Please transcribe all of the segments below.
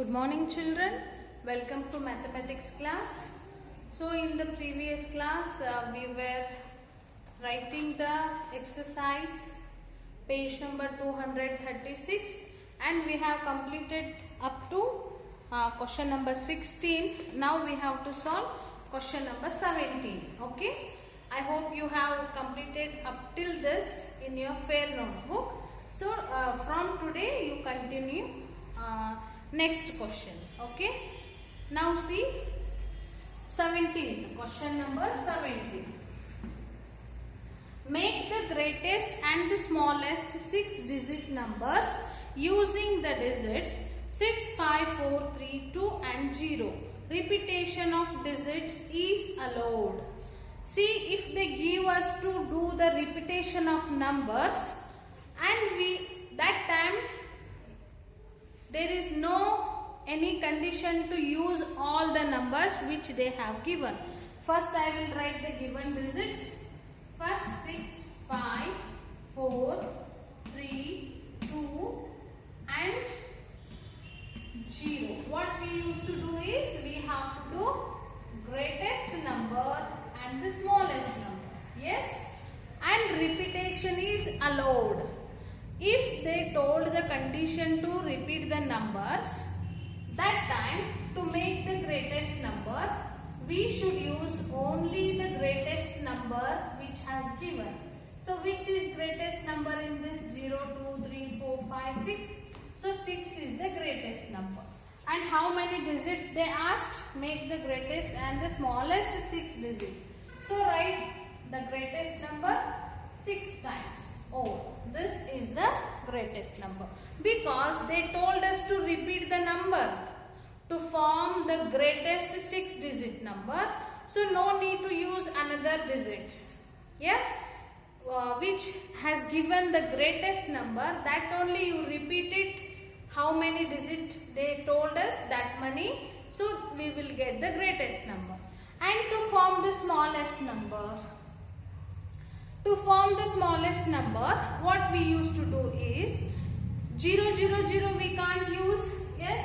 Good morning children, welcome to mathematics class. So in the previous class we were writing the exercise page number 236 and we have completed up to question number 16. Now we have to solve question number 17. Okay, I hope you have completed up till this in your fair notebook. So from today you continue next question. Okay, now see 17, question number 17. Make the greatest and the smallest 6-digit numbers using the digits 6, 5, 4, 3, 2 and 0. Repetition of digits is allowed. See, if they give us to do the repetition of numbers and that time there is no any condition to use all the numbers which they have given. First I will write the given digits. First 6, 5, 4, 3, 2 and 0. What we used to do is we have to do greatest number and the smallest number. Yes, and repetition is allowed. If they told the condition to repeat the numbers, that time to make the greatest number, we should use only the greatest number which has given. So which is greatest number in this? 0, 2, 3, 4, 5, 6. So 6 is the greatest number. And how many digits they asked? Make the greatest and the smallest 6 digits. So write the greatest number 6 times. Oh, this is the greatest number because they told us to repeat the number to form the greatest 6-digit number. So no need to use another digits. Yeah, which has given the greatest number, that only you repeat it. How many digits they told us, that many. So we will get the greatest number. And to form the smallest number. To form the smallest number, what we used to do is 0, 0, 0 we can't use. Yes.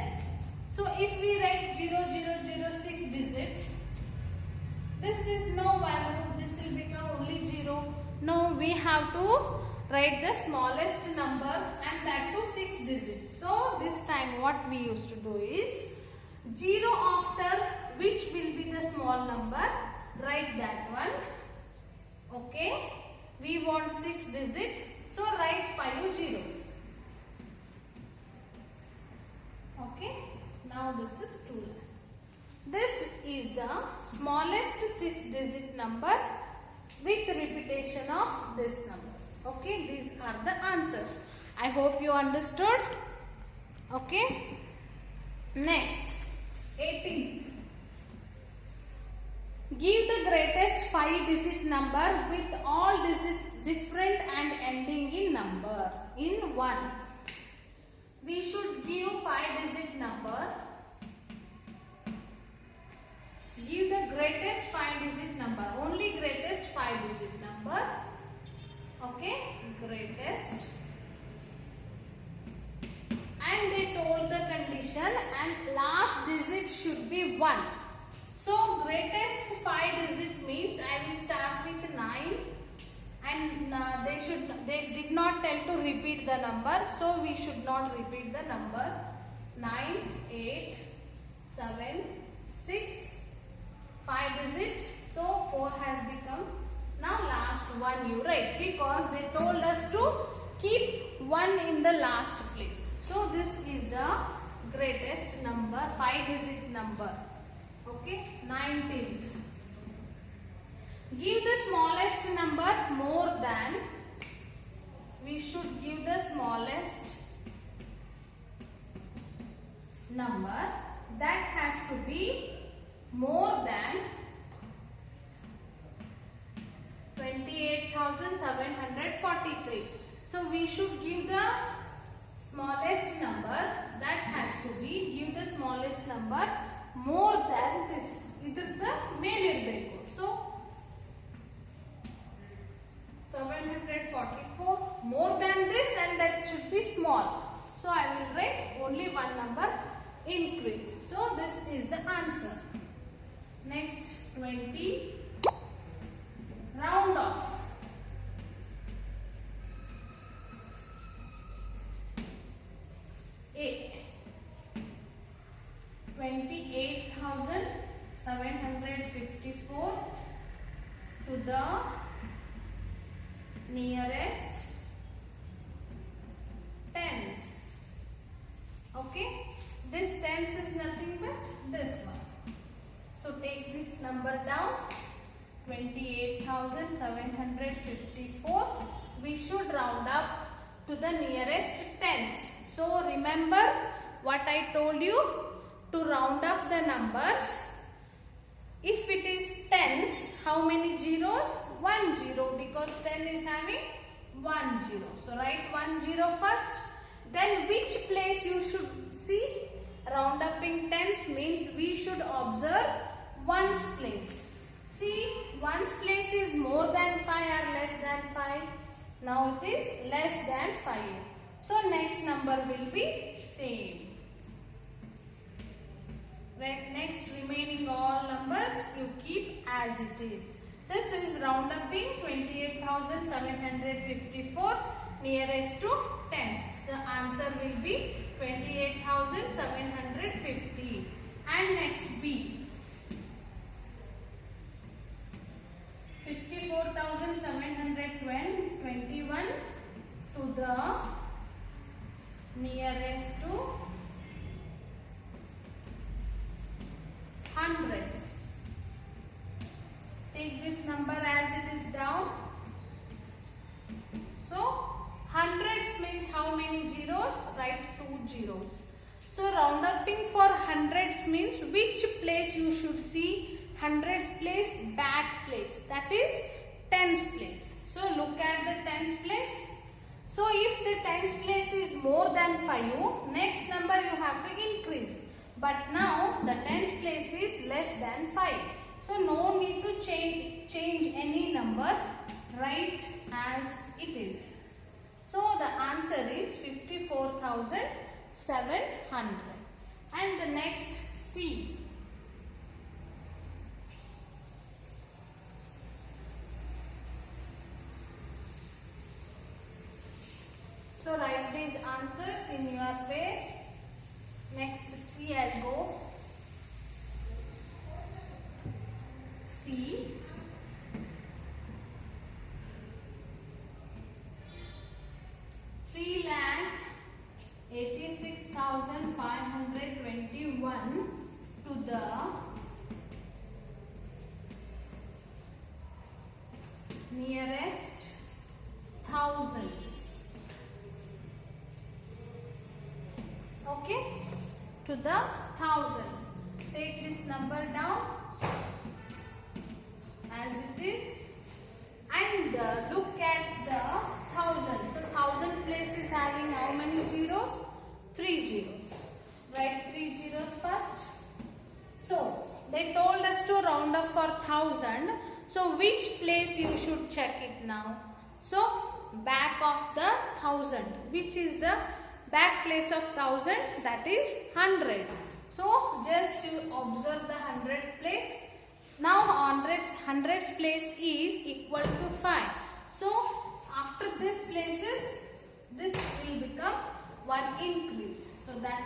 So if we write 0, 0, 0, 6 digits, this is no value. This will become only 0. No, we have to write the smallest number and that to 6 digits. So this time what we used to do is 0 after which will be the small number, write that one. Okay. We want 6 digits, so write 5 zeros. Okay, now this is 2 lakh. This is the smallest 6-digit number with repetition of these numbers. Okay, these are the answers. I hope you understood. Okay, next 18th. Give the greatest 5-digit number with all digits different and ending in number in 1. We should give 5-digit number. Give the greatest 5-digit number. Only greatest 5-digit number. Okay, greatest. And they told the condition and last digit should be 1. So greatest 5-digit means I will start with 9 and they did not tell to repeat the number, so we should not repeat the number. 9, 8, 7, 6, 5-digit, so 4 has become. Now last one you write because they told us to keep 1 in the last place. So this is the greatest number, 5-digit number. Okay, 19th. Give the smallest number more than. We should give the smallest number that has to be more than 28,743. So we should give the smallest number that has to be. Give the smallest number more than this. Either the ಮೇಲೆ ಇರಬೇಕು. So 744 more than this and that should be small. So I will write only one number increase. So this is the answer. Next 20, round off. A 28,754 to the nearest tens. Okay, this tens is nothing but this one. So take this number down, 28,754. We should round up to the nearest tens. So remember what I told you, to round up the numbers. If it is tens, how many zeros? 1 0, because 10 is having 1 0. So write 1 0 first. Then which place you should see? Round up in tens means we should observe ones place. See, ones place is more than 5 or less than 5. Now it is less than 5. So next number will be same. Next remaining all numbers you keep as it is. This is round up being 28,754 nearest to tens. The answer will be 28,750. And next B. 54,721 to the nearest to hundreds. Take this number as it is down. So hundreds means how many zeros? Write 2 zeros. So round upping for hundreds means which place you should see? Hundreds place, back place, that is tens place. So look at the tens place. So if the tens place is more than 5, next number you have to increase. But now the tens place is less than 5. So no need to change any number, write as it is. So the answer is 54,700. And the next C. So write these answers in your way. Next C I'll go. C. Three lakh 86,521 to the nearest thousands. Okay, to the thousands. Take this number down as it is and look at the thousands. So 1,000 place is having how many zeros? 3 zeros. Write 3 zeros first. So they told us to round up for 1,000. So which place you should check it now? So back of the 1,000. Which is the back place of 1,000? That is 100. So just you observe the hundreds place. Now hundreds place is equal to 5. So after this places, this will become 1 increase. So that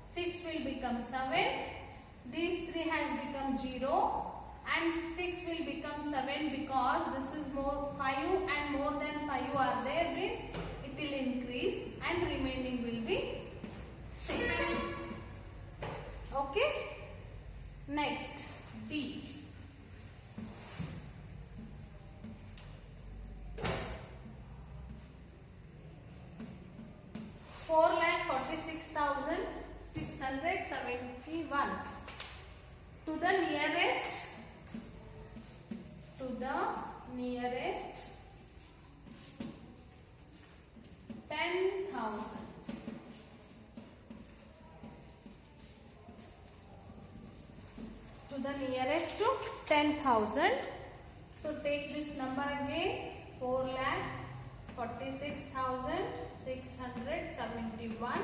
6 will become 7. These 3 has become 0. And 6 will become 7 because this is more 5 and more than 5 are there, means it will increase and remaining will be 6. Okay. Next D. 4,46,671 to the nearest 10,000. To the nearest to 10,000. So take this number again, 4,46,671.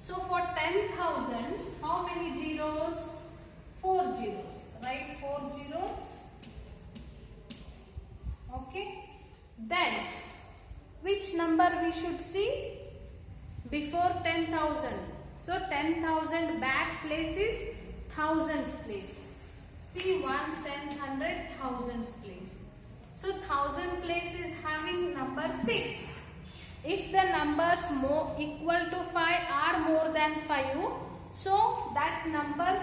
So for 10,000, how number we should see? Before 10,000. So 10,000 back place is thousands place. See, ones, tens, hundred, thousands place. So 1000 place is having number 6. If the numbers more equal to 5 are more than 5, so that numbers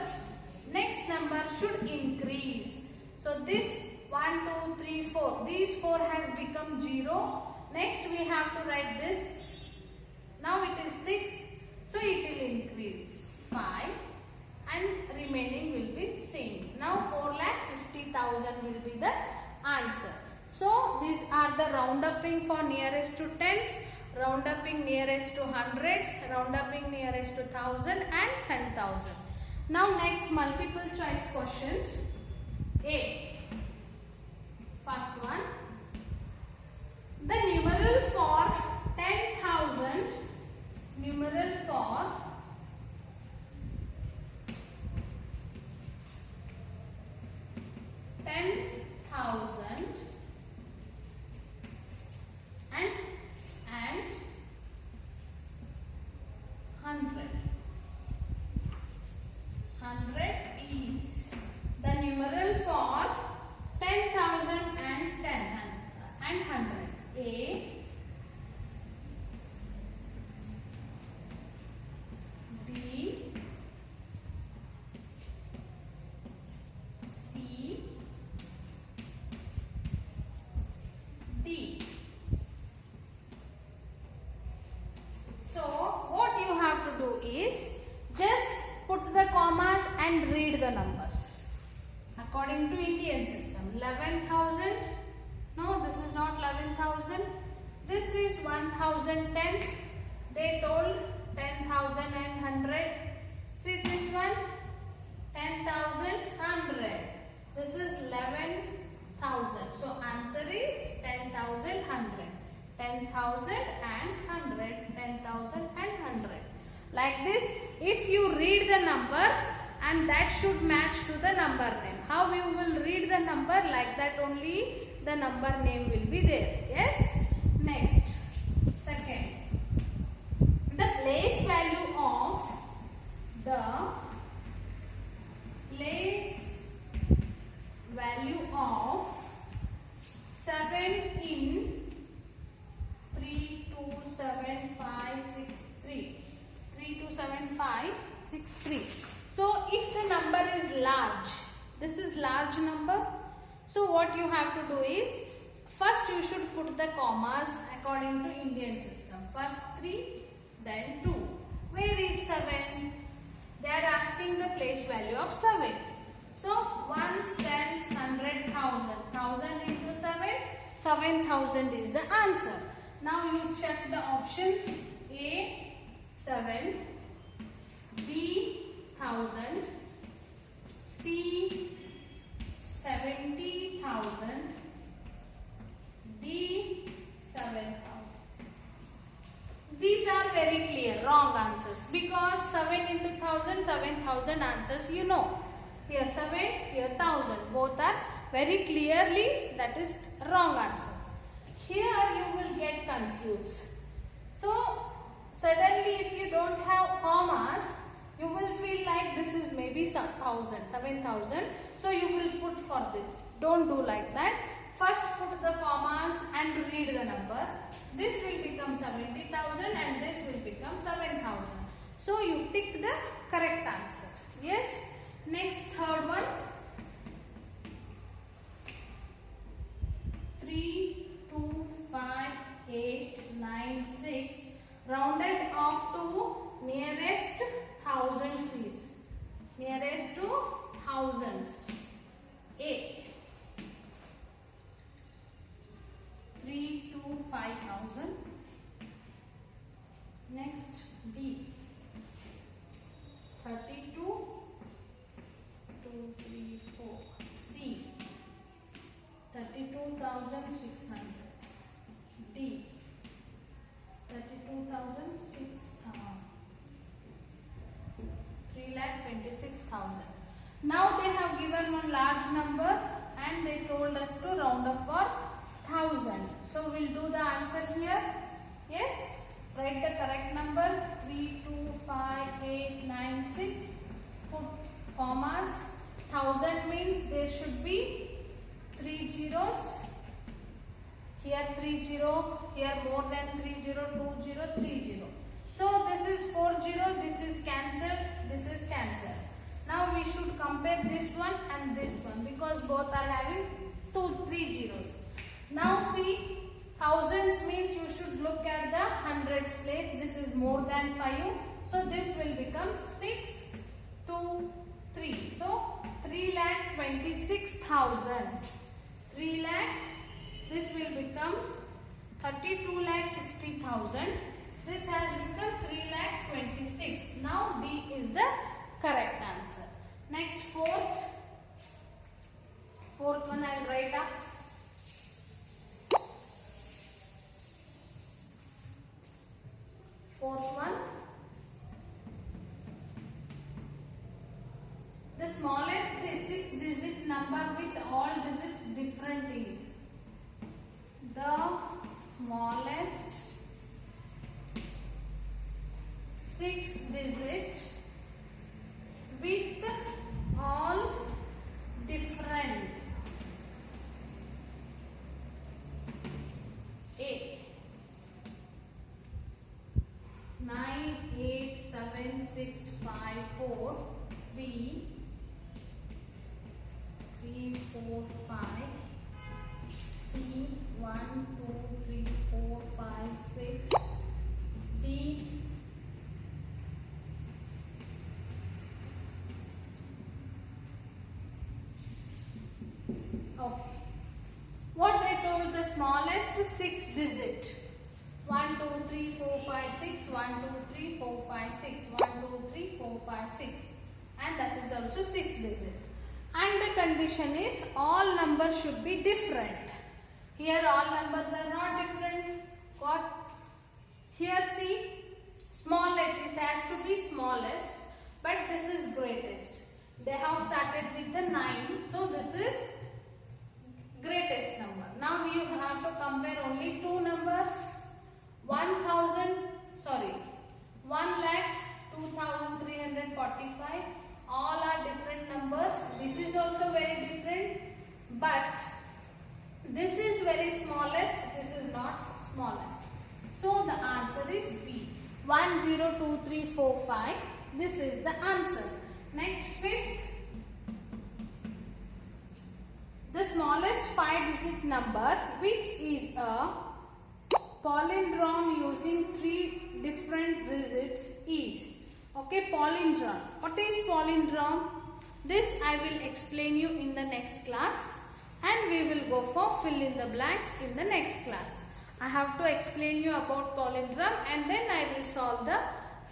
next number should increase. So this 1, 2, 3, 4. These 4 has become 0. Next we have to write this. Now it is 6. So it will increase 5 and remaining will be same. Now 4,50,000 will be the answer. So these are the round upping for nearest to tens, round upping nearest to hundreds, round upping nearest to 1,000 and 10,000. Now next multiple choice questions. A. First one. The numeral for 10,000, numeral for 10,000 and 100. 100 is the numeral for 10,000 and 100. A, B, C, D. So what you have to do is just put the commas and read the numbers according to Indian system. 11,000. No, this is not 11,000. This is 1,010. They told 10,000 and 100. See this one? 10,100. This is 11,000. So answer is 10,100. 10,000 and 100. 10,000 and 100. Like this, if you read the number and that should match to the number name. How you will read the number? Like that only the number name will be there. Yes? Next. Second. The place value of seven in 327563. 327563. So if the number is large, this is large number. So what you have to do is, first you should put the commas according to Indian system. First 3, then 2. Where is 7? They are asking the place value of 7. So ones, tens, 100, 1,000. 1,000 into 7, 7,000 is the answer. Now you check the options. A, 7. B, 1,000. C, 70,000. D, 7,000. These are very clear, wrong answers, because 7 into 1,000, 7,000 answers you know. Here 7, here 1,000. Both are very clearly, that is wrong answers. Here you will get confused. So suddenly if you don't have commas, you will feel like this is maybe 1,000, 7,000. So you will put for this. Don't do like that. First put the commas and read the number. This will become 70,000 and this will become 7,000. So you tick the correct answer. Yes. Next, third one. 3, 2, 5, 8, 9, 6. Rounded off to nearest thousands is. Nearest to thousands. A. 3 to 5,000. Next, B. 32, 2, 3, 4. C. 32,600. D. 32,600. 3,26,000. Now they have given one large number and they told us to round up for 1,000. So we'll do the answer here. Yes, write the correct number 3, 2, 5, 8, 9, 6. Put commas. 1000 means there should be 3 zeros. Here 30, here more than 30, 20, 30. So this is 40, this is cancelled, this is cancelled. Now we should compare this one and this one because both are having 3 zeros. Now see, thousands means you should look at the hundreds place. This is more than 5. So this will become 6, 2, 3. So 3,26,000. 3 lakh. This will become 32,60,000. This has become 3,26,000. Now D is the correct answer. Next fourth one I will write up. Fourth one. The smallest 6-digit number with all digits different is. The smallest 6-digit with all different. A 9, 8, 7, 6, 5, 4. B 3, 4, 5. C 1, 2, 3, 4, 5, 6. D okay. What they told, the smallest 6 digit. 1, 2, 3, 4, 5, 6. 1, 2, 3, 4, 5, 6. 1, 2, 3, 4, 5, 6. And that is also 6 digit. And the condition is all numbers should be different. Here all numbers are not different. Got? Here see, smallest, it has to be smallest, but this is greatest. They have started with the 9, so this is greatest number. Now you have to compare only two numbers. 1,02,345. All are different numbers. This is also very different, but this is very smallest, this is not smallest. So the answer is B. 102345. This is the answer. Next, fifth. The smallest 5-digit number which is a palindrome using 3 different digits is. Okay, palindrome. What is palindrome? This I will explain you in the next class, and we will go for fill in the blanks in the next class. I have to explain you about palindrome and then I will solve the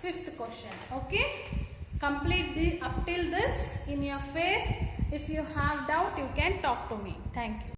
5th question. Okay, complete this up till this in your fair. If you have doubt, you can talk to me. Thank you.